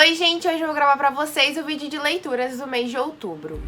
Oi gente, hoje eu vou gravar pra vocês o vídeo de leituras do mês de outubro.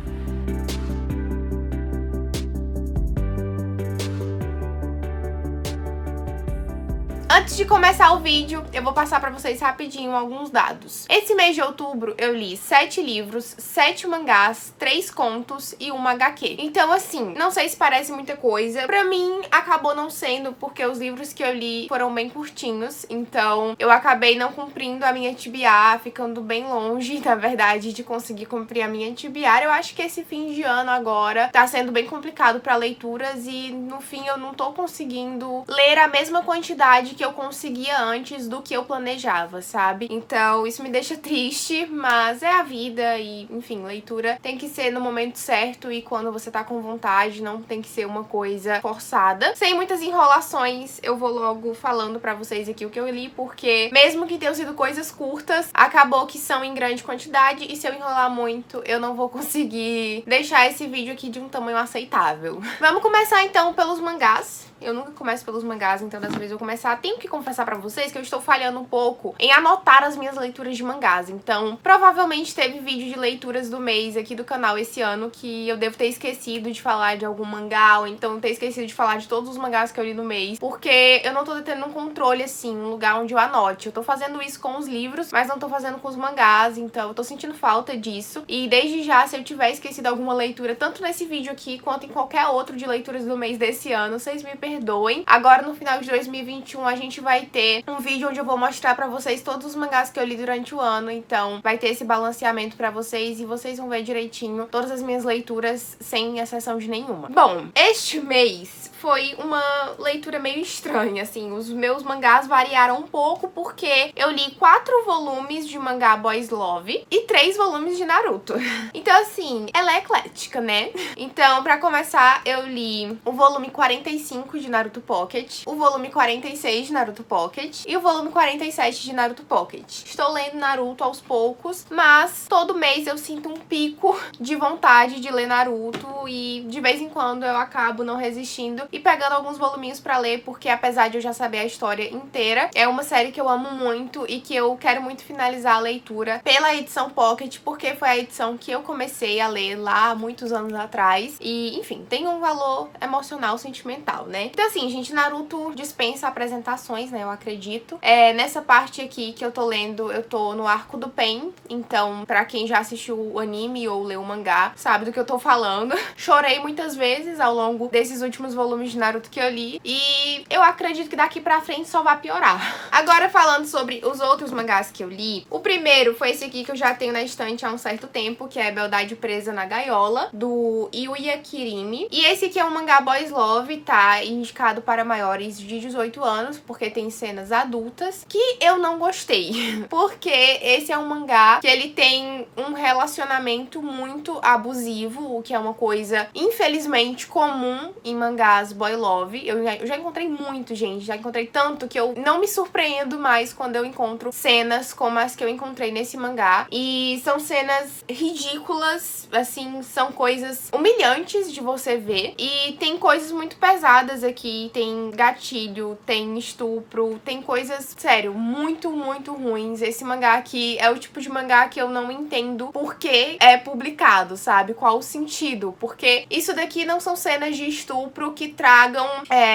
Antes de começar o vídeo, eu vou passar pra vocês rapidinho alguns dados. Esse mês de outubro eu li 7 livros, 7 mangás, 3 contos e 1 HQ. Então assim, não sei se parece muita coisa. Pra mim, acabou não sendo, porque os livros que eu li foram bem curtinhos. Então eu acabei não cumprindo a minha TBR, ficando bem longe, na verdade, de conseguir cumprir a minha TBR. Eu acho que esse fim de ano agora tá sendo bem complicado pra leituras e no fim eu não tô conseguindo ler a mesma quantidade que eu conseguia antes do que eu planejava, sabe? Então isso me deixa triste, mas é a vida e, enfim, leitura tem que ser no momento certo e quando você tá com vontade, não tem que ser uma coisa forçada. Sem muitas enrolações, eu vou logo falando pra vocês aqui o que eu li, porque mesmo que tenham sido coisas curtas, acabou que são em grande quantidade e se eu enrolar muito, eu não vou conseguir deixar esse vídeo aqui de um tamanho aceitável. Vamos começar então pelos mangás. Eu nunca começo pelos mangás, então dessa vez eu vou começar. Tenho que confessar pra vocês que eu estou falhando um pouco em anotar as minhas leituras de mangás. Então, provavelmente teve vídeo de leituras do mês aqui do canal esse ano que eu devo ter esquecido de falar de algum mangá, ou então ter esquecido de falar de todos os mangás que eu li no mês, porque eu não tô tendo um controle, assim, um lugar onde eu anote. Eu tô fazendo isso com os livros, mas não tô fazendo com os mangás, então eu tô sentindo falta disso. E desde já, se eu tiver esquecido alguma leitura, tanto nesse vídeo aqui, quanto em qualquer outro de leituras do mês desse ano, vocês me perdoem. Agora no final de 2021 a gente vai ter um vídeo onde eu vou mostrar pra vocês todos os mangás que eu li durante o ano, então vai ter esse balanceamento pra vocês e vocês vão ver direitinho todas as minhas leituras sem exceção de nenhuma. Bom, este mês foi uma leitura meio estranha, assim, os meus mangás variaram um pouco porque eu li 4 volumes de mangá Boys Love e 3 volumes de Naruto. Então assim, ela é eclética, né? Então, pra começar, eu li o volume 45 de Naruto Pocket, o volume 46 de Naruto Pocket e o volume 47 de Naruto Pocket. Estou lendo Naruto aos poucos, mas todo mês eu sinto um pico de vontade de ler Naruto e de vez em quando eu acabo não resistindo e pegando alguns voluminhos pra ler, porque apesar de eu já saber a história inteira, é uma série que eu amo muito e que eu quero muito finalizar a leitura pela edição Pocket, porque foi a edição que eu comecei a ler lá há muitos anos atrás e, enfim, tem um valor emocional, sentimental, né? Então assim, gente, Naruto dispensa apresentações, né, eu acredito. Nessa parte aqui que eu tô lendo, eu tô no arco do Pain, então pra quem já assistiu o anime ou leu o mangá, sabe do que eu tô falando. Chorei muitas vezes ao longo desses últimos volumes de Naruto que eu li e eu acredito que daqui pra frente só vai piorar. Agora falando sobre os outros mangás que eu li, o primeiro foi esse aqui que eu já tenho na estante há um certo tempo, que é Beldade Presa na Gaiola, do Yuya Kirimi. E esse aqui é um mangá Boys Love, tá indicado para maiores de 18 anos, porque tem cenas adultas, que eu não gostei. Porque esse é um mangá que ele tem um relacionamento muito abusivo, o que é uma coisa, infelizmente, comum em mangás boy love. Eu já encontrei muito, gente, já encontrei tanto que eu não me surpreendo mais quando eu encontro cenas como as que eu encontrei nesse mangá. E são cenas ridículas, assim, são coisas humilhantes de você ver. E tem coisas muito pesadas aqui, tem gatilho, tem estupro, tem coisas, sério, muito, muito ruins. Esse mangá aqui é o tipo de mangá que eu não entendo por que é publicado, sabe? Qual o sentido? Porque isso daqui não são cenas de estupro que tragam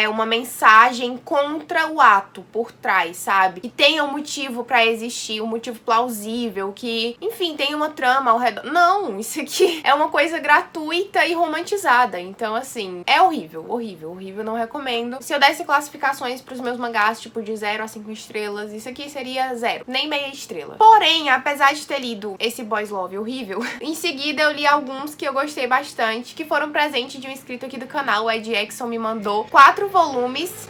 uma mensagem contra o ato por trás, sabe? Que tenha um motivo pra existir, um motivo plausível, que, enfim, tem uma trama ao redor. Não, isso aqui é uma coisa gratuita e romantizada. Então, assim, é horrível, horrível, horrível, não recomendo. Se eu desse classificações pros meus mangás, tipo, de 0 a 5 estrelas, isso aqui seria 0, nem meia estrela. Porém, apesar de ter lido esse Boys Love horrível, em seguida eu li alguns que eu gostei bastante, que foram presente de um inscrito aqui do canal, o Ed Exxon me mandou 4 volumes.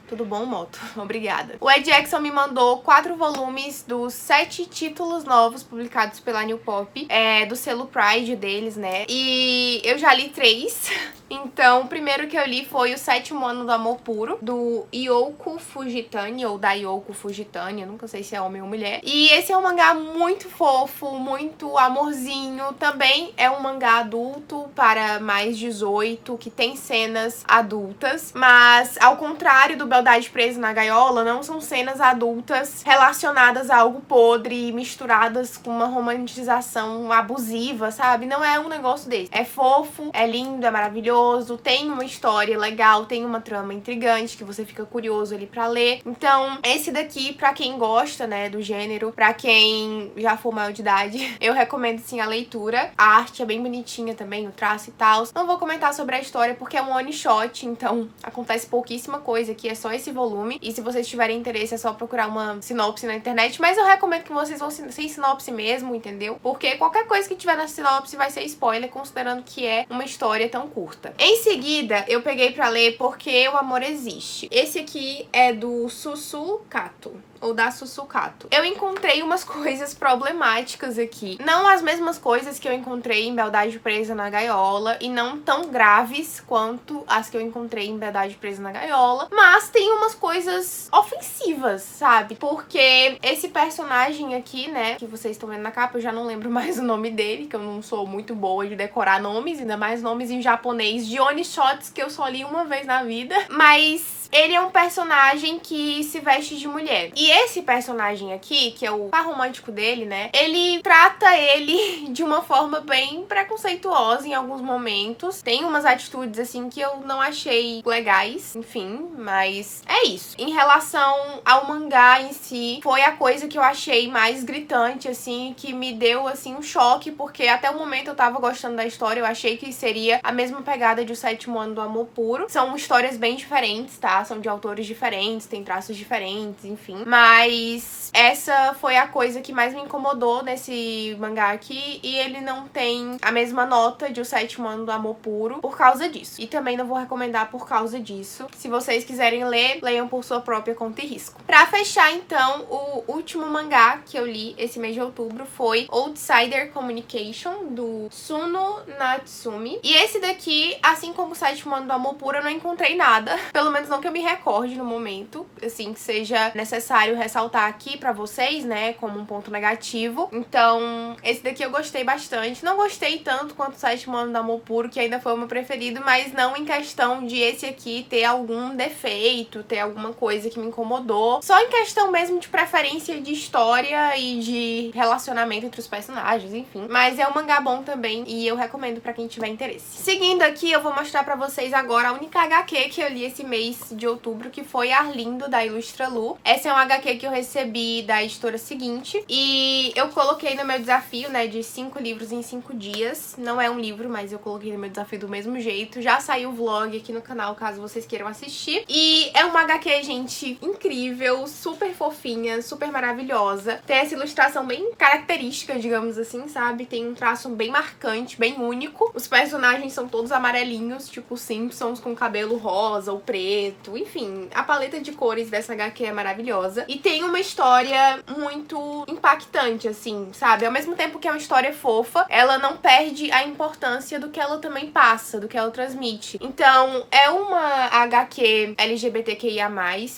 Tudo bom, moto? Obrigada. O Ed Exxon me mandou 4 volumes dos 7 títulos novos publicados pela New Pop, do selo Pride deles, né? E eu já li 3. Então, o primeiro que eu li foi O Sétimo Ano do Amor Puro, do Yoko Fujitani, ou da Yoko Fujitani, eu nunca sei se é homem ou mulher. E esse é um mangá muito fofo, muito amorzinho. Também é um mangá adulto para mais 18, que tem cenas adultas. Mas, ao contrário do Beldade Preso na Gaiola, não são cenas adultas relacionadas a algo podre, misturadas com uma romantização abusiva, sabe? Não é um negócio desse. É fofo, é lindo, é maravilhoso, tem uma história legal, tem uma trama intrigante que você fica curioso ali pra ler. Então, esse daqui, pra quem gosta, né, do gênero, pra quem já for maior de idade, eu recomendo sim a leitura. A arte é bem bonitinha também, o traço e tal. Não vou comentar sobre a história porque é um one shot, então acontece pouquíssima coisa aqui, é só esse volume. E se vocês tiverem interesse, é só procurar uma sinopse na internet, mas eu recomendo que vocês vão sem sinopse mesmo, entendeu? Porque qualquer coisa que tiver na sinopse vai ser spoiler, considerando que é uma história tão curta. Em seguida, eu peguei pra ler Porque o Amor Existe. Esse aqui é do Susu Kato, ou da Susukato. Eu encontrei umas coisas problemáticas aqui. Não as mesmas coisas que eu encontrei em Beldade Presa na Gaiola, e não tão graves quanto as que eu encontrei em Beldade Presa na Gaiola, mas tem umas coisas ofensivas, sabe? Porque esse personagem aqui, né, que vocês estão vendo na capa, eu já não lembro mais o nome dele, que eu não sou muito boa de decorar nomes, ainda mais nomes em japonês de one shots que eu só li uma vez na vida. Mas ele é um personagem que se veste de mulher. E esse personagem aqui, que é o par romântico dele, né? Ele trata ele de uma forma bem preconceituosa em alguns momentos. Tem umas atitudes, assim, que eu não achei legais, enfim, mas é isso. Em relação ao mangá em si, foi a coisa que eu achei mais gritante, assim, que me deu, assim, um choque, porque até o momento eu tava gostando da história, eu achei que seria a mesma pegada de O Sétimo Ano do Amor Puro. São histórias bem diferentes, tá? São de autores diferentes, tem traços diferentes, enfim. Mas essa foi a coisa que mais me incomodou nesse mangá aqui, e ele não tem a mesma nota de O Sétimo Ano do Amor Puro por causa disso. E também não vou recomendar por causa disso. Se vocês quiserem ler, leiam por sua própria conta e risco. Pra fechar, então, o último mangá que eu li esse mês de outubro foi Outsider Communication, do Tsuno Natsumi. E esse daqui, assim como O Sétimo Ano do Amor Puro, eu não encontrei nada. Pelo menos não que eu me recorde no momento, assim, que seja necessário ressaltar aqui pra vocês, né, como um ponto negativo. Então, esse daqui eu gostei bastante. Não gostei tanto quanto O Sétimo Ano do Amor Puro, que ainda foi o meu preferido, mas não em questão de esse aqui ter algum defeito, ter alguma coisa que me incomodou. Só em questão mesmo de preferência de história e de relacionamento entre os personagens, enfim. Mas é um mangá bom também e eu recomendo pra quem tiver interesse. Seguindo aqui, eu vou mostrar pra vocês agora a única HQ que eu li esse mês de outubro, que foi Arlindo, da Ilustra Lu. Essa é uma HQ que eu recebi da editora Seguinte, e eu coloquei no meu desafio, né, de 5 livros em 5 dias. Não é um livro, mas eu coloquei no meu desafio do mesmo jeito. Já saiu o vlog aqui no canal, caso vocês queiram assistir. E é uma HQ, gente, incrível, super fofinha, super maravilhosa. Tem essa ilustração bem característica, digamos assim, sabe? Tem um traço bem marcante, bem único. Os personagens são todos amarelinhos, tipo Simpsons, com cabelo rosa ou preto. Enfim, a paleta de cores dessa HQ é maravilhosa. E tem uma história muito impactante, assim, sabe? Ao mesmo tempo que é uma história fofa, ela não perde a importância do que ela também passa, do que ela transmite. Então, é uma HQ LGBTQIA+,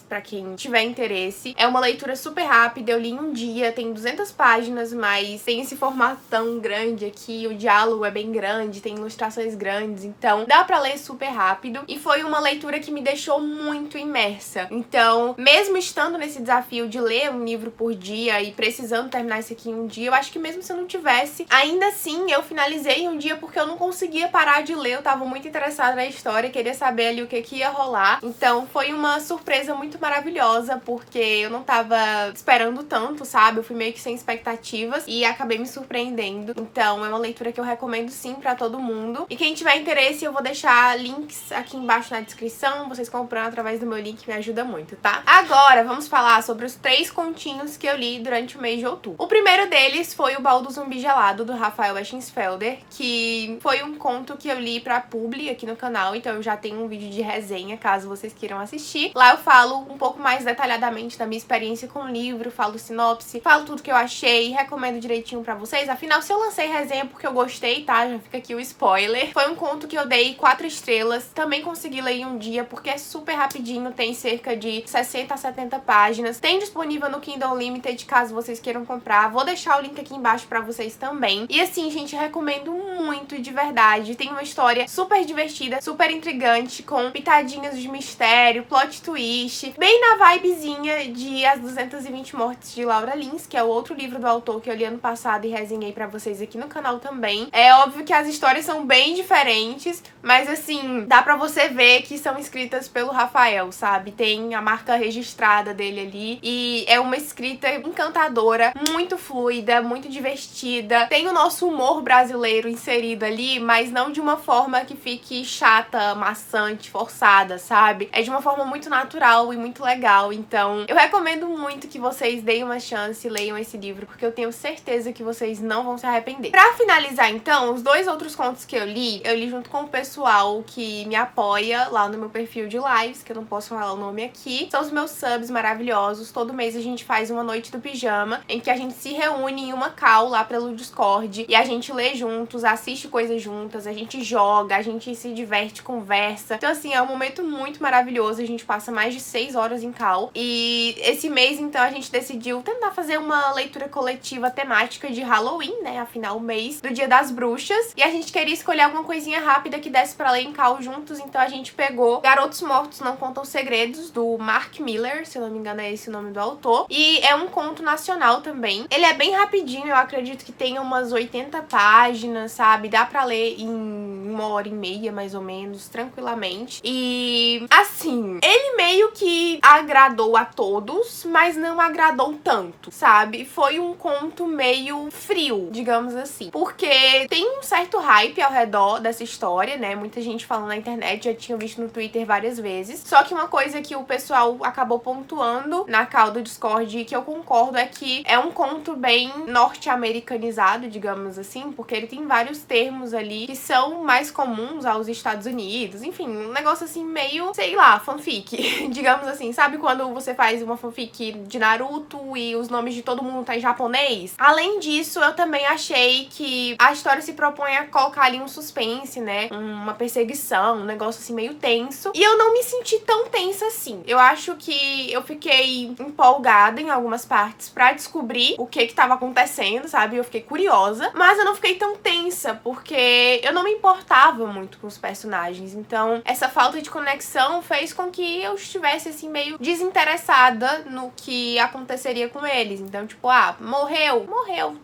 pra quem tiver interesse. É uma leitura super rápida, eu li em um dia, tem 200 páginas, mas tem esse formato tão grande aqui, o diálogo é bem grande, tem ilustrações grandes, então dá pra ler super rápido. E foi uma leitura que me deixou muito imersa. Então, mesmo estando nesse desafio de ler um livro por dia e precisando terminar isso aqui em um dia, eu acho que mesmo se eu não tivesse, ainda assim eu finalizei em um dia porque eu não conseguia parar de ler, eu tava muito interessada na história, queria saber ali o que ia rolar. Então foi uma surpresa muito maravilhosa, porque eu não tava esperando tanto, sabe? Eu fui meio que sem expectativas e acabei me surpreendendo. Então é uma leitura que eu recomendo sim pra todo mundo. E quem tiver interesse, eu vou deixar links aqui embaixo na descrição, vocês compram através do meu link me ajuda muito, tá? Agora, vamos falar sobre os 3 continhos que eu li durante o mês de outubro. O primeiro deles foi O Baú do Zumbi Gelado, do Rafael Wechsfelder, que foi um conto que eu li pra publi aqui no canal, então eu já tenho um vídeo de resenha, caso vocês queiram assistir. Lá eu falo um pouco mais detalhadamente da minha experiência com o livro, falo sinopse, falo tudo que eu achei, recomendo direitinho pra vocês. Afinal, se eu lancei resenha porque eu gostei, tá? Já fica aqui o spoiler. Foi um conto que eu dei 4 estrelas, também consegui ler em um dia, porque é super rapidinho, tem cerca de 60 a 70 páginas. Tem disponível no Kindle Unlimited, caso vocês queiram comprar. Vou deixar o link aqui embaixo pra vocês também. E assim, gente, recomendo muito, de verdade. Tem uma história super divertida, super intrigante, com pitadinhas de mistério, plot twist, bem na vibezinha de As 220 Mortes de Laura Lins, que é o outro livro do autor que eu li ano passado e resenhei pra vocês aqui no canal também. É óbvio que as histórias são bem diferentes, mas assim, dá pra você ver que são escritas pelo Rafael, sabe? Tem a marca registrada dele ali e é uma escrita encantadora, muito fluida, muito divertida. Tem o nosso humor brasileiro inserido ali, mas não de uma forma que fique chata, maçante, forçada, sabe? É de uma forma muito natural e muito legal. Então, eu recomendo muito que vocês deem uma chance e leiam esse livro, porque eu tenho certeza que vocês não vão se arrepender. Pra finalizar, então, os 2 outros contos que eu li junto com o pessoal que me apoia lá no meu perfil de lives, que eu não posso falar o nome aqui. São os meus subs maravilhosos. Todo mês a gente faz uma noite do pijama, em que a gente se reúne em uma call lá pelo Discord e a gente lê juntos, assiste coisas juntas, a gente joga, a gente se diverte, conversa. Então assim, é um momento muito maravilhoso. A gente passa mais de 6 horas em call. E esse mês, então, a gente decidiu tentar fazer uma leitura coletiva temática de Halloween, né? Afinal, o mês do Dia das Bruxas. E a gente queria escolher alguma coisinha rápida que desse pra ler em call juntos, então a gente pegou Garotos Mortos Não Contam Segredos, do Mark Miller, se eu não me engano é esse o nome do autor. E é um conto nacional também. Ele é bem rapidinho, eu acredito que tem umas 80 páginas, sabe? Dá pra ler em 1h30, mais ou menos, tranquilamente. E, assim, ele meio que agradou a todos, mas não agradou tanto, sabe? Foi um conto meio frio, digamos assim. Porque tem um certo hype ao redor dessa história, né? Muita gente falando na internet, já tinha visto no Twitter várias vezes. Só que uma coisa que o pessoal acabou pontuando na call do Discord e que eu concordo é que é um conto bem norte-americanizado, digamos assim, porque ele tem vários termos ali que são mais comuns aos Estados Unidos. Enfim, um negócio assim meio, sei lá, fanfic, digamos assim. Sabe quando você faz uma fanfic de Naruto e os nomes de todo mundo tá em japonês? Além disso, eu também achei que a história se propõe a colocar ali um suspense, né? Uma perseguição, um negócio assim meio tenso. E eu não me senti tão tensa assim. Eu acho que eu fiquei empolgada em algumas partes pra descobrir o que tava acontecendo, sabe? Eu fiquei curiosa, mas eu não fiquei tão tensa, porque eu não me importava muito com os personagens. Então, essa falta de conexão fez com que eu estivesse assim meio desinteressada no que aconteceria com eles. Então, tipo, morreu,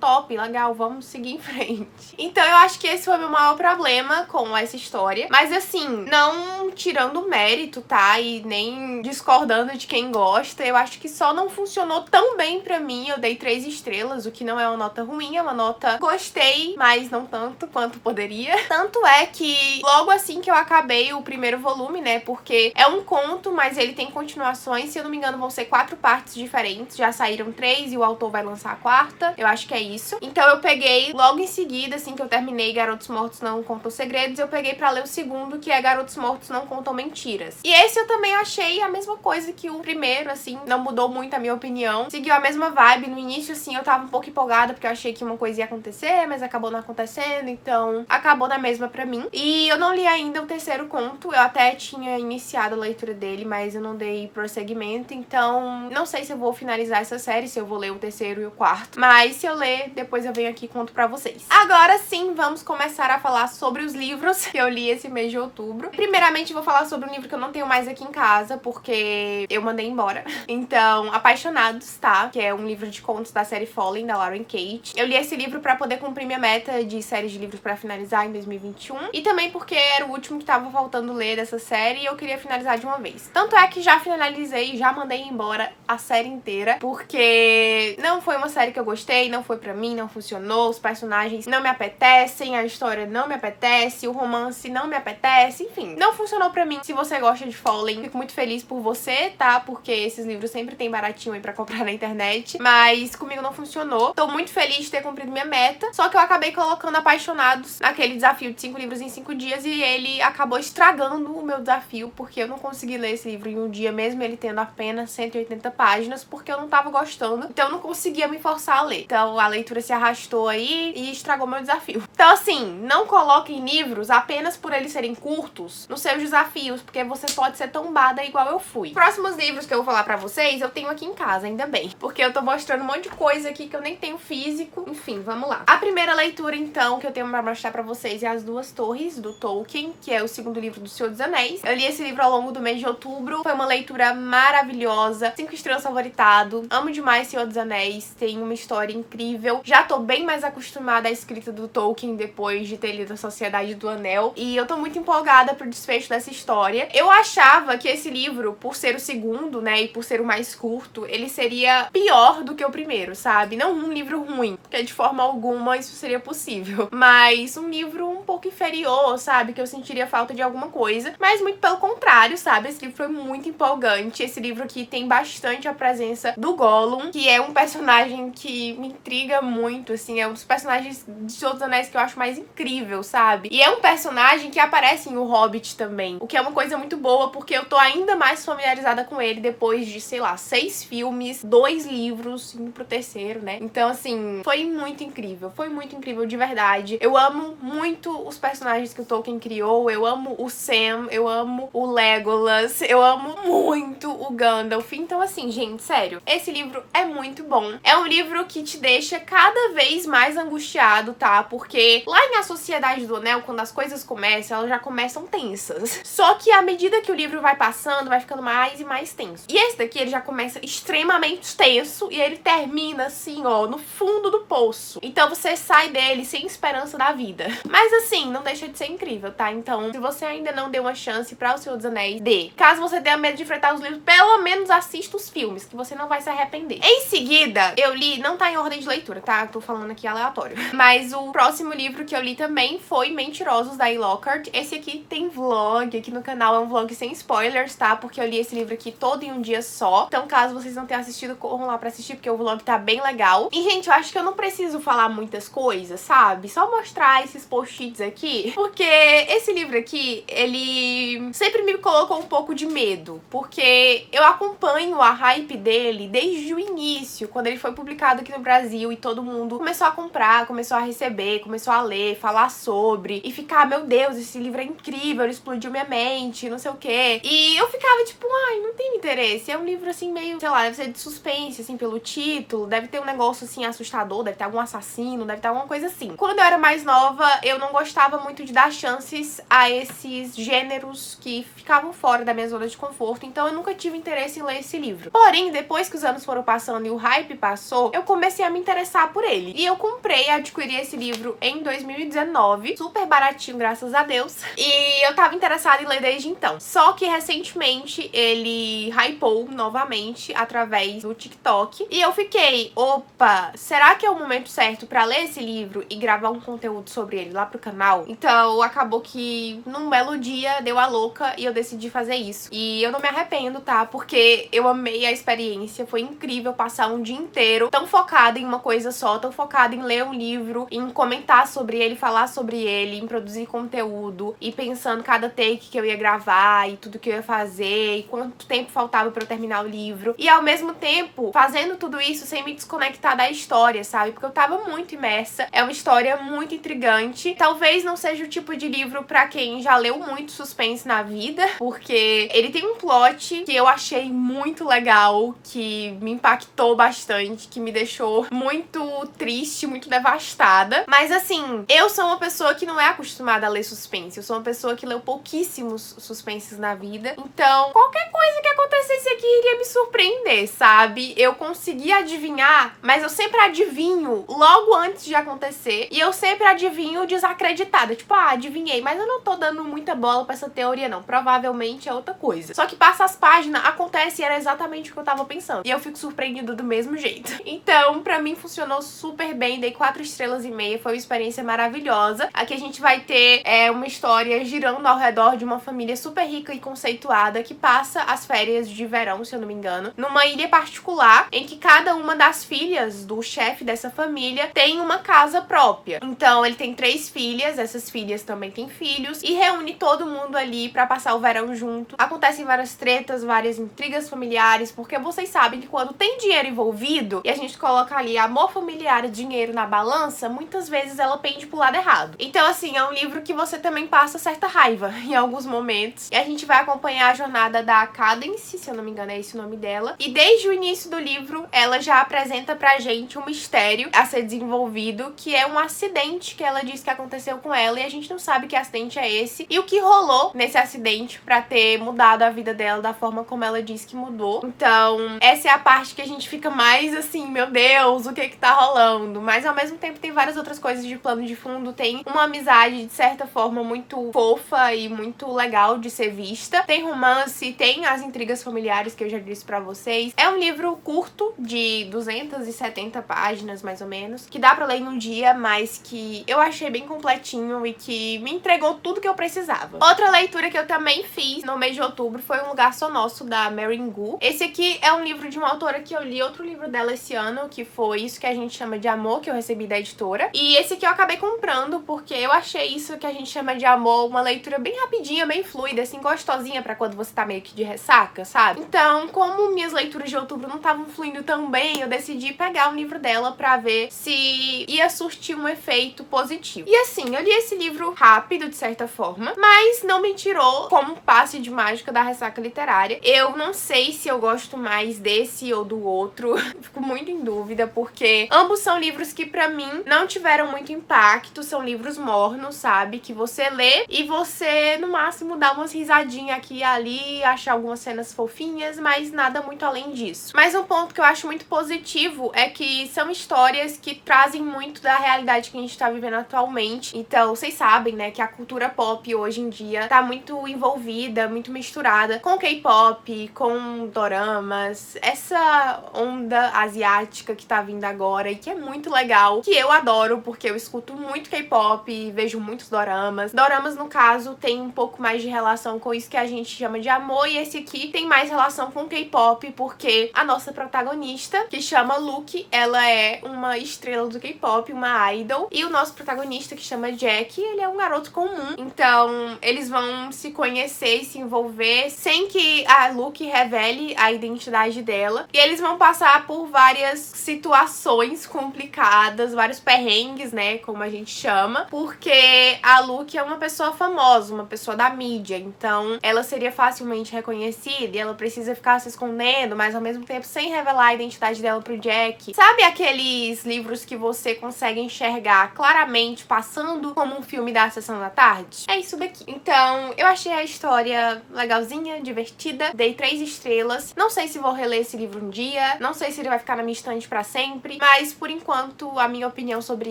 top, legal, vamos seguir em frente. Então, eu acho que esse foi o meu maior problema com essa história. Mas assim, não tirando o mérito, tá? E nem discordando de quem gosta, eu acho que só não funcionou tão bem pra mim. Eu dei 3 estrelas, o que não é uma nota ruim, é uma nota gostei, mas não tanto quanto poderia. Tanto é que logo assim que eu acabei o primeiro volume, né? Porque é um conto, mas ele tem continuações. Se eu não me engano, vão ser 4 partes diferentes. Já saíram 3 e o autor vai lançar a 4ª. Eu acho que é isso. Então eu peguei logo em seguida, assim que eu terminei Garotos Mortos Não Contam Segredos, eu peguei pra ler o segundo, que é Garotos Mortos Não Contam Mentiras. E esse eu também achei a mesma coisa que o primeiro, assim, não mudou muito a minha opinião. Seguiu a mesma vibe. No início, assim, eu tava um pouco empolgada, porque eu achei que uma coisa ia acontecer, mas acabou não acontecendo, então acabou na mesma pra mim. E eu não li ainda o terceiro conto, eu até tinha iniciado a leitura dele, mas eu não dei prosseguimento, então não sei se eu vou finalizar essa série, se eu vou ler o terceiro e o quarto, mas se eu ler, depois eu venho aqui e conto pra vocês. Agora sim, vamos começar a falar sobre os livros que eu li esse mês de outubro. Primeiramente, vou falar sobre um livro que eu não tenho mais aqui em casa, porque eu mandei embora. Então, Apaixonados, tá? Que é um livro de contos da série Fallen, da Lauren Kate. Eu li esse livro pra poder cumprir minha meta de séries de livros pra finalizar em 2021. E também porque era o último que tava faltando ler dessa série e eu queria finalizar de uma vez. Tanto é que já finalizei, já mandei embora a série inteira, porque não foi uma série que eu gostei, não foi pra mim, não funcionou, os personagens não me apetecem, a história não me apetece, o romance não me apetece, enfim, não funcionou pra mim. Se você gosta de Fallen, fico muito feliz por você, tá? Porque esses livros sempre tem baratinho aí pra comprar na internet, mas comigo não funcionou. Tô muito feliz de ter cumprido minha meta, só que eu acabei colocando Apaixonados naquele desafio de 5 livros em 5 dias e ele acabou estragando o meu desafio, porque eu não consegui ler esse livro em um dia, mesmo ele tendo apenas 180 páginas, porque eu não tava gostando, então eu não conseguia me forçar a ler. Então a leitura se arrastou aí e estragou meu desafio. Então assim, não coloquem livros apenas por eles serem curtos nos seus desafios, porque você pode ser tombada igual eu fui. Próximos livros que eu vou falar pra vocês, eu tenho aqui em casa, ainda bem, porque eu tô mostrando um monte de coisa aqui que eu nem tenho físico. Enfim, vamos lá. A primeira leitura, então, que eu tenho pra mostrar pra vocês é As Duas Torres, do Tolkien, que é o segundo livro do Senhor dos Anéis. Eu li esse livro ao longo do mês de outubro, foi uma leitura maravilhosa, 5 estrelas favoritado, amo demais Senhor dos Anéis, tem uma história incrível. Já tô bem mais acostumada à escrita do Tolkien depois de ter lido A Sociedade do Anel, e eu tô muito empolgada pro desfecho dessa história. Eu achava que esse livro, por ser o segundo, né, e por ser o mais curto, ele seria pior do que o primeiro, sabe? Não um livro ruim, porque de forma alguma isso seria possível, mas um livro um pouco inferior, sabe? Que eu sentiria falta de alguma coisa, mas muito pelo contrário, sabe? Esse livro foi muito empolgante. Esse livro aqui tem bastante a presença do Gollum, que é um personagem que me intriga muito, assim, é um dos personagens de Senhor dos Anéis que eu acho mais incrível, sabe? E é um personagem que aparece em O Hobbit também, o que é uma coisa muito boa, porque eu tô ainda mais familiarizada com ele depois de, sei lá, 6 filmes, 2 livros, indo pro terceiro, né? Então, assim, foi muito incrível de verdade. Eu amo muito os personagens que o Tolkien criou, eu amo o Sam, eu amo o Legolas, eu amo muito o Gandalf. Então, assim, gente, sério, esse livro é muito bom. É um livro que te deixa cada vez mais angustiado, tá? Porque lá em A Sociedade do Anel, quando as coisas começam, elas já começam tensas. Só que à medida que o livro vai passando, vai ficando mais e mais tenso. E esse daqui, ele já começa extremamente tenso e ele termina assim, ó, no fundo do poço. Então você sai dele sem esperança da vida. Mas assim, não deixa de ser incrível, tá? Então, se você ainda não deu uma chance pra O Senhor dos Anéis, dê. Caso você tenha medo de enfrentar os livros, pelo menos assista os filmes, que você não vai se arrepender. Em seguida, eu li, não tá em ordem de leitura, tá? Eu tô falando aqui aleatório. Mas o próximo livro que eu li também foi Mentirosos, da E. Lockhart. Esse aqui tem vlog aqui no canal, é um vlog sem spoilers, tá? Porque eu li esse livro aqui todo em um dia só. Então, caso vocês não tenham assistido, corram lá pra assistir, porque o vlog tá bem legal. E, gente, eu acho que eu não preciso falar muitas coisas, sabe? Só mostrar esses post-its aqui, porque esse livro aqui, ele sempre me colocou um pouco de medo, porque eu acompanho a hype dele desde o início, quando ele foi publicado aqui no Brasil e todo mundo começou a comprar, começou a receber, começou a ler, falar sobre e ficar, meu Deus, esse livro é incrível, ele explodiu minha mente, não sei o quê. E eu ficava tipo, ai, não tem interesse. É um livro assim meio, sei lá, deve ser de suspense, assim, pelo título, deve ter um negócio assim assustador, deve ter algum assassino, deve ter alguma coisa assim. Quando eu era mais nova, eu não gostava muito de dar chances a esses gêneros que ficavam fora da minha zona de conforto, então eu nunca tive interesse em ler esse livro. Porém, depois que os anos foram passando e o hype passou, eu comecei a me interessar por ele. E eu comprei, adquiri esse livro em 2019, super baratinho, graças a Deus. E eu tava interessada em ler desde então. Só que recentemente ele hypou novamente através do TikTok. E eu fiquei, opa, será que é o momento certo pra ler esse livro e gravar um conteúdo sobre ele lá pro canal? Então acabou que num belo dia deu a louca e eu decidi fazer isso. E eu não me arrependo, tá? Porque eu amei a experiência, foi incrível passar um dia inteiro tão focada em uma coisa só, tão focada em ler um livro, em comentar sobre ele, falar sobre ele, em produzir conteúdo e pensando cada take que eu ia gravar e tudo que eu ia fazer e quanto tempo faltava pra eu terminar o livro. E ao mesmo tempo, fazendo tudo isso sem me desconectar da história, sabe? Porque eu tava muito imersa. É uma história muito intrigante. Talvez não seja o tipo de livro pra quem já leu muito suspense na vida, porque ele tem um plot que eu achei muito legal, que me impactou bastante, que me deixou muito triste, muito devastada. Mas assim, eu sou uma pessoa que não é acostumada a ler suspense. Eu sou uma pessoa que leu pouquíssimos suspenses na vida. Então, qualquer coisa que acontecesse aqui iria me surpreender, sabe? Eu consegui adivinhar, mas eu sempre adivinho logo antes de acontecer. E eu sempre adivinho desacreditada. Tipo, ah, adivinhei, mas eu não tô dando muita bola pra essa teoria, não. Provavelmente é outra coisa. Só que passa as páginas, acontece e era exatamente exatamente o que eu tava pensando. E eu fico surpreendida do mesmo jeito. Então, pra mim, funcionou super bem. Dei 4,5 estrelas. Foi uma experiência maravilhosa. Aqui a gente vai ter uma história girando ao redor de uma família super rica e conceituada que passa as férias de verão, se eu não me engano, numa ilha particular em que cada uma das filhas do chefe dessa família tem uma casa própria. Então, ele tem 3 filhas, essas filhas também têm filhos, e reúne todo mundo ali pra passar o verão junto. Acontecem várias tretas, várias intrigas familiares, porque vocês sabem que quando tem dinheiro envolvido e a gente coloca ali amor familiar e dinheiro na balança, muitas vezes ela pende pro lado errado. Então, assim, é um livro que você também passa certa raiva em alguns momentos. E a gente vai acompanhar a jornada da Cadence, se eu não me engano é esse o nome dela. E desde o início do livro, ela já apresenta pra gente um mistério a ser desenvolvido, que é um acidente que ela diz que aconteceu com ela e a gente não sabe que acidente é esse e o que rolou nesse acidente pra ter mudado a vida dela da forma como ela diz que mudou. Então, essa é a parte que a gente fica mais assim, meu Deus, o que que tá rolando? Mas ao mesmo tempo tem várias outras coisas de plano de fundo, tem uma amizade de certa forma muito fofa e muito legal de ser vista. Tem romance, tem as intrigas familiares que eu já disse pra vocês. É um livro curto, de 270 páginas mais ou menos, que dá pra ler em um dia, mas que eu achei bem completinho e que me entregou tudo que eu precisava. Outra leitura que eu também fiz no mês de outubro foi Um Lugar Só Nosso, da Mary Gu. Esse aqui é um livro de uma autora que eu li outro livro dela esse ano, que foi Isso Que a Gente Chama de Amor, que eu recebi da editora. E esse aqui eu acabei comprando porque eu achei Isso Que a Gente Chama de Amor uma leitura bem rapidinha, bem fluida, assim, gostosinha pra quando você tá meio que de ressaca, sabe? Então, como minhas leituras de outubro não estavam fluindo tão bem, eu decidi pegar um livro dela pra ver se ia surtir um efeito positivo. E assim, eu li esse livro rápido, de certa forma, mas não me tirou como um passe de mágica da ressaca literária. Eu não sei se eu gosto mais desse ou do outro, fico muito em dúvida, porque ambos são livros que pra mim não tiveram muito impacto, são livros mornos, sabe? Que você lê e você, no máximo, dá umas risadinhas aqui e ali, acha algumas cenas fofinhas, mas nada muito além disso. Mas um ponto que eu acho muito positivo é que são histórias que trazem muito da realidade que a gente tá vivendo atualmente. Então, vocês sabem, né, que a cultura pop hoje em dia tá muito envolvida, muito misturada com K-pop, com doramas, essa onda asiática que tá vindo agora e que é muito legal, que eu adoro porque eu escuto muito K-pop, vejo muitos doramas. Doramas, no caso, tem um pouco mais de relação com isso que a gente chama de amor, e esse aqui tem mais relação com K-pop porque a nossa protagonista, que chama Luke, ela é uma estrela do K-pop, uma idol, e o nosso protagonista, que chama Jack, ele é um garoto comum. Então, eles vão se conhecer e se envolver sem que a Luke revele a identidade dela, e eles vão passar por várias situações complicadas, vários perrengues, né, como a gente chama, porque a Luke é uma pessoa famosa, uma pessoa da mídia, então ela seria facilmente reconhecida e ela precisa ficar se escondendo, mas ao mesmo tempo sem revelar a identidade dela pro Jack. Sabe aqueles livros que você consegue enxergar claramente passando como um filme da Sessão da Tarde? É isso daqui. Então, eu achei a história legalzinha, divertida, dei 3 estrelas. Não sei se vou reler esse livro um dia, não sei se ele vai ficar na minha estante pra sempre, mas por enquanto a minha opinião sobre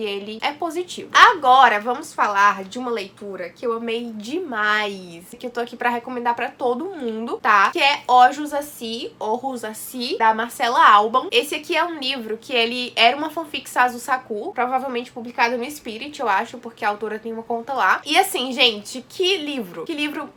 ele é positiva. Agora, vamos falar de uma leitura que eu amei demais, que eu tô aqui pra recomendar pra todo mundo, tá? Que é O Jusasi, da Marcela Alban. Esse aqui é um livro que ele era uma fanfic Sazu Saku, provavelmente publicado no Spirit, eu acho, porque a autora tem uma conta lá. E assim, gente, que livro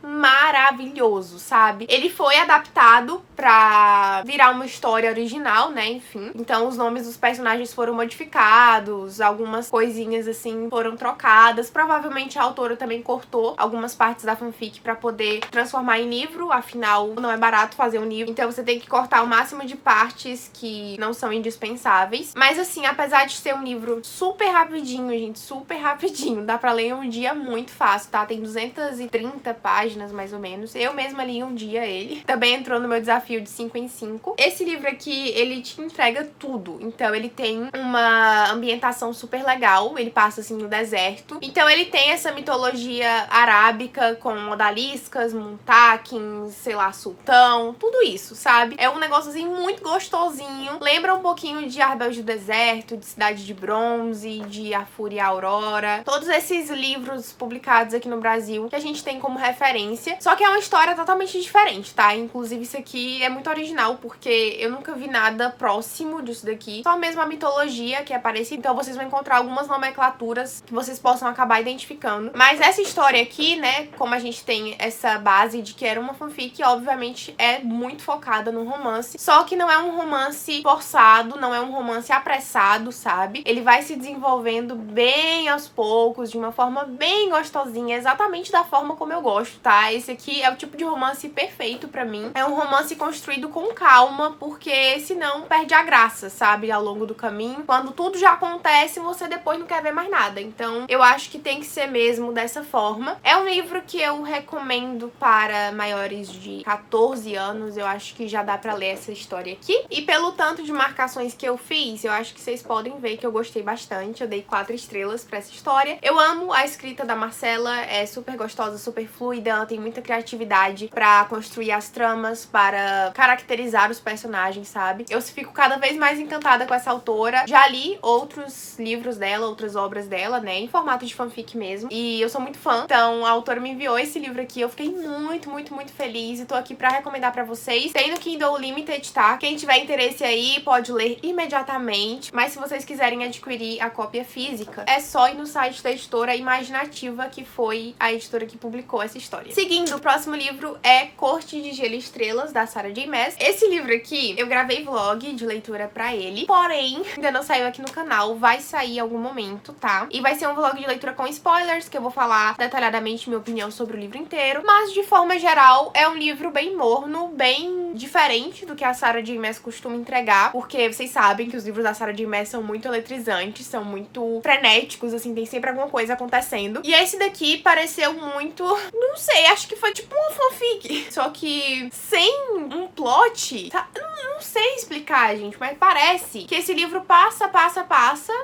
maravilhoso, sabe? Ele foi adaptado pra virar uma história original, né, enfim. Então os nomes dos personagens foram modificados, algumas coisinhas assim foram trocadas. Provavelmente a autora também cortou algumas partes da fanfic pra poder transformar em livro, afinal não é barato fazer um livro, então você tem que cortar o máximo de partes que não são indispensáveis. Mas assim, apesar de ser um livro super rapidinho, gente, super rapidinho, dá pra ler em um dia muito fácil, tá? Tem 230 páginas, mais ou menos. Eu mesma li em um dia ele. Também entrou no meu desafio de 5 em 5. Esse livro aqui, ele te entrega tudo. Então, ele tem uma ambientação super legal. Ele passa, assim, no deserto. Então, ele tem essa mitologia arábica com odaliscas, muntakins, sei lá, sultão, tudo isso, sabe? É um negócio, assim, muito gostosinho. Lembra um pouquinho de Arbel do Deserto, de Cidade de Bronze, de A Fúria e a Aurora. Todos esses livros publicados aqui no Brasil que a gente tem como referência. Só que é uma história totalmente diferente, tá? Inclusive, isso aqui é muito original, porque eu nunca vi nada próximo disso daqui. Só mesmo a mitologia que aparece, então vocês vão encontrar algumas nomenclaturas que vocês possam acabar identificando. Mas essa história aqui, né, como a gente tem essa base de que era uma fanfic, obviamente é muito focada no romance. Só que não é um romance forçado, não é um romance apressado, sabe? Ele vai se desenvolvendo bem aos poucos, de uma forma bem gostosinha, exatamente da forma como eu gosto, tá? Esse aqui é o tipo de romance perfeito pra mim. É um romance construído com calma, porque senão perde a graça, sabe? Ao longo do caminho. Quando tudo já acontece, você depois não quer ver mais nada. Então, eu acho que tem que ser mesmo dessa forma. É um livro que eu recomendo para maiores de 14 anos. Eu acho que já dá pra ler essa história aqui. E pelo tanto de marcações que eu fiz, eu acho que vocês podem ver que eu gostei bastante. Eu dei 4 estrelas pra essa história. Eu amo a escrita da Marcela, é super gostosa, super fluida, ela tem muita criatividade pra construir as tramas, para caracterizar os personagens, sabe? Eu fico cada vez mais encantada com essa autora. Já li outros livros dela, outras obras dela, né, em formato de fanfic mesmo, e eu sou muito fã. Então a autora me enviou esse livro aqui, eu fiquei muito, muito, muito feliz e tô aqui pra recomendar pra vocês. Tem no Kindle Limited, tá? Quem tiver interesse aí pode ler imediatamente, mas se vocês quiserem adquirir a cópia física, é só ir no site da editora Imaginativa, que foi a editora que publicou essa história. Seguindo, o próximo livro é Corte de Gelo e Estrelas, da Sarah J. Maas. Esse livro aqui, eu gravei vlog de leitura pra ele, porém, ainda não saiu aqui no canal, vai sair em algum momento, tá? E vai ser um vlog de leitura com spoilers, que eu vou falar detalhadamente minha opinião sobre o livro inteiro, mas de forma geral, é um livro bem morno, bem diferente do que a Sarah J. Maas costuma entregar, porque vocês sabem que os livros da Sarah J. Maas são muito eletrizantes, são muito frenéticos, assim, tem sempre alguma coisa acontecendo. E esse daqui pareceu muito, não sei, acho que foi tipo uma fanfic, só que sem um plot, tá? Eu não sei explicar, gente, mas parece que esse livro passa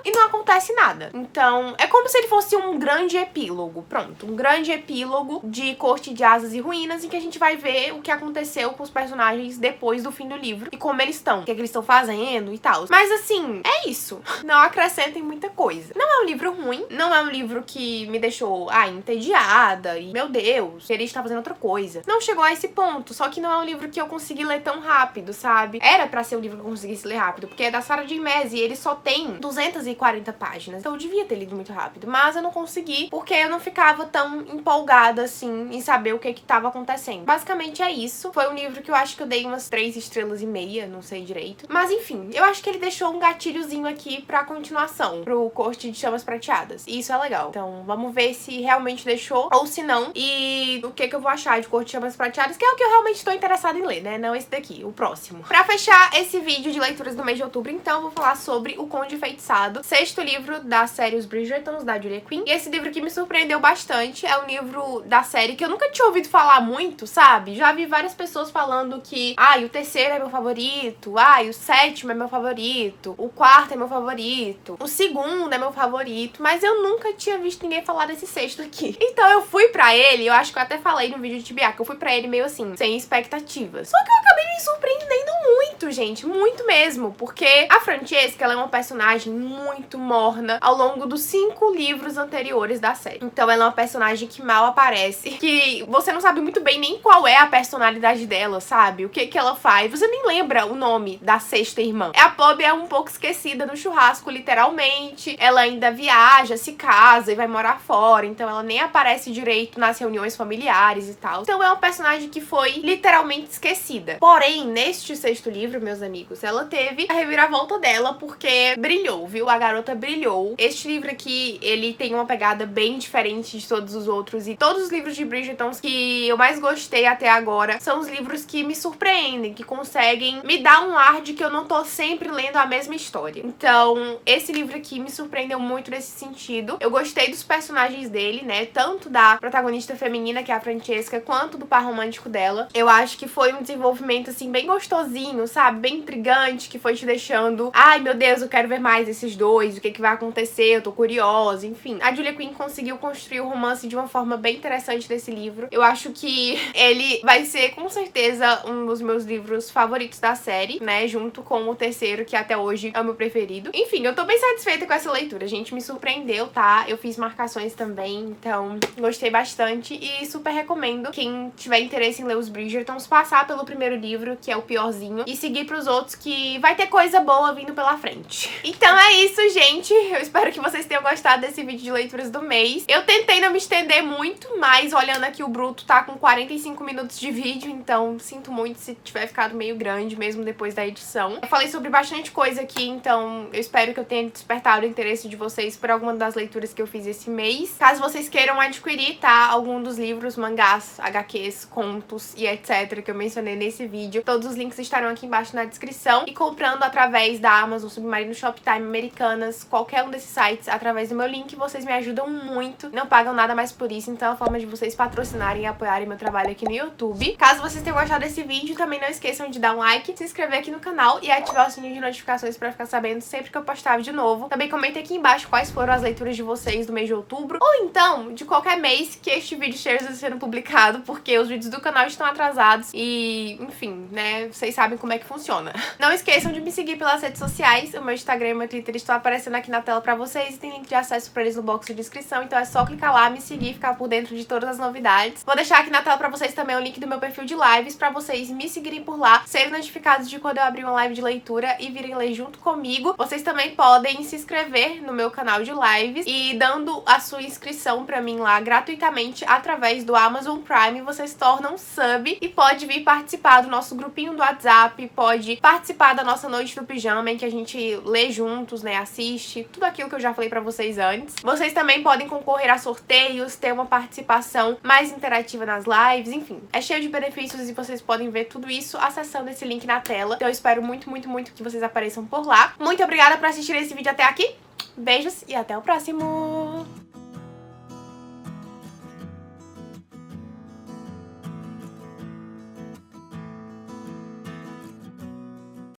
e não acontece nada. Então, é como se ele fosse um grande epílogo, pronto, um grande epílogo de Corte de Asas e Ruínas, em que a gente vai ver o que aconteceu com os personagens depois do fim do livro e como eles estão, o que é que eles estão fazendo e tal. Mas assim, é isso. Não acrescentem muita coisa. Não é um livro ruim, não é um livro que me deixou, entediada e, meu Deus, queria estar fazendo outra coisa. Não chegou a esse ponto, só que não é um livro que eu consegui ler tão rápido, sabe? Era pra ser um livro que eu conseguisse ler rápido, porque é da Sarah J. Maas e ele só tem 240 páginas, então eu devia ter lido muito rápido, mas eu não consegui, porque eu não ficava tão empolgada, assim, em saber o que tava acontecendo. Basicamente é isso. Foi um livro que eu acho que eu dei umas 3 estrelas e meia, não sei direito. Mas enfim, eu acho que ele deixou um gatilhozinho aqui pra continuação, pro Corte de Chamas Prateadas. E isso é legal. Então vamos ver se realmente deixou ou se não. E o que eu vou achar de Corte de Chamas Prateadas, que é o que eu realmente tô interessada em ler, né? Não esse daqui, o próximo. Pra fechar esse vídeo de leituras do mês de outubro, então, eu vou falar sobre O Conde Enfeitiçado, 6º livro da série Os Bridgertons, da Julia Quinn. E esse livro aqui me surpreendeu bastante. É um livro da série que eu nunca tinha ouvido falar muito, sabe? Já vi várias pessoas falando que, o 3º é meu favorito, o 7º é meu favorito, o 4º é meu favorito, o 2º é meu favorito, mas eu nunca tinha visto ninguém falar desse 6º aqui. Então eu fui pra ele, eu acho que eu até falei no vídeo de TBA, que eu fui pra ele meio assim, sem expectativas. Só que eu acabei me surpreendendo muito, gente, muito mesmo, porque a Francesca, ela é uma personagem muito morna ao longo dos 5 livros anteriores da série. Então ela é uma personagem que mal aparece, que você não sabe muito bem nem qual é a personalidade dela, sabe? O que ela faz. Você nem lembra o nome da 6ª irmã. A Pob é um pouco esquecida no churrasco, literalmente. Ela ainda viaja, se casa e vai morar fora, então ela nem aparece direito nas reuniões familiares e tal. Então é uma personagem que foi literalmente esquecida. Porém, neste 6º livro, meus amigos, ela teve a reviravolta dela, porque brilhou, viu? A garota brilhou. Este livro aqui, ele tem uma pegada bem diferente de todos os outros, e todos os livros de Bridgertons que eu mais gostei até agora são os livros que me surpreendem, que conseguem me dar um ar de que eu não tô sempre lendo a mesma história. Então, esse livro aqui me surpreendeu muito nesse sentido. Eu gostei dos personagens dele, né? Tanto da protagonista feminina, que é a Francesca, quanto do par romântico dela. Eu acho que foi um desenvolvimento, assim, bem gostosinho, sabe? sabe, bem intrigante, que foi te deixando, ai meu Deus, eu quero ver mais esses dois, o que vai acontecer, eu tô curiosa, enfim. A Julia Quinn conseguiu construir o romance de uma forma bem interessante desse livro. Eu acho que ele vai ser, com certeza, um dos meus livros favoritos da série, né, junto com o terceiro, que até hoje é o meu preferido. Enfim, eu tô bem satisfeita com essa leitura, gente, me surpreendeu, tá? Eu fiz marcações também, então gostei bastante e super recomendo quem tiver interesse em ler os Bridgertons passar pelo primeiro livro, que é o piorzinho, e seguir pros outros, que vai ter coisa boa vindo pela frente. Então é isso, gente. Eu espero que vocês tenham gostado desse vídeo de leituras do mês. Eu tentei não me estender muito, mas olhando aqui o bruto tá com 45 minutos de vídeo, então sinto muito se tiver ficado meio grande, mesmo depois da edição. Eu falei sobre bastante coisa aqui, então eu espero que eu tenha despertado o interesse de vocês por alguma das leituras que eu fiz esse mês. Caso vocês queiram adquirir, tá, algum dos livros, mangás, HQs, contos e etc. que eu mencionei nesse vídeo, todos os links estarão aqui embaixo na descrição. E comprando através da Amazon, Submarino, Shoptime, Americanas, qualquer um desses sites, através do meu link, vocês me ajudam muito, não pagam nada mais por isso, então é uma forma de vocês patrocinarem e apoiarem meu trabalho aqui no YouTube. Caso vocês tenham gostado desse vídeo, também não esqueçam de dar um like, se inscrever aqui no canal e ativar o sininho de notificações pra ficar sabendo sempre que eu postar vídeo novo. Também comentem aqui embaixo quais foram as leituras de vocês do mês de outubro, ou então de qualquer mês que este vídeo esteja sendo publicado, porque os vídeos do canal estão atrasados e, enfim, né, vocês sabem como é que funciona. Não esqueçam de me seguir pelas redes sociais, o meu Instagram e o meu Twitter estão aparecendo aqui na tela pra vocês e tem link de acesso pra eles no box de descrição, então é só clicar lá, me seguir e ficar por dentro de todas as novidades. Vou deixar aqui na tela pra vocês também o link do meu perfil de lives pra vocês me seguirem por lá, serem notificados de quando eu abrir uma live de leitura e virem ler junto comigo. Vocês também podem se inscrever no meu canal de lives e dando a sua inscrição pra mim lá gratuitamente através do Amazon Prime, vocês se tornam sub e pode vir participar do nosso grupinho do WhatsApp, pode participar da nossa noite do pijama em que a gente lê juntos, né, assiste, tudo aquilo que eu já falei pra vocês antes. Vocês também podem concorrer a sorteios, ter uma participação mais interativa nas lives, enfim, é cheio de benefícios e vocês podem ver tudo isso acessando esse link na tela. Então eu espero muito, muito, muito que vocês apareçam por lá. Muito obrigada por assistir esse vídeo até aqui. Beijos e até o próximo!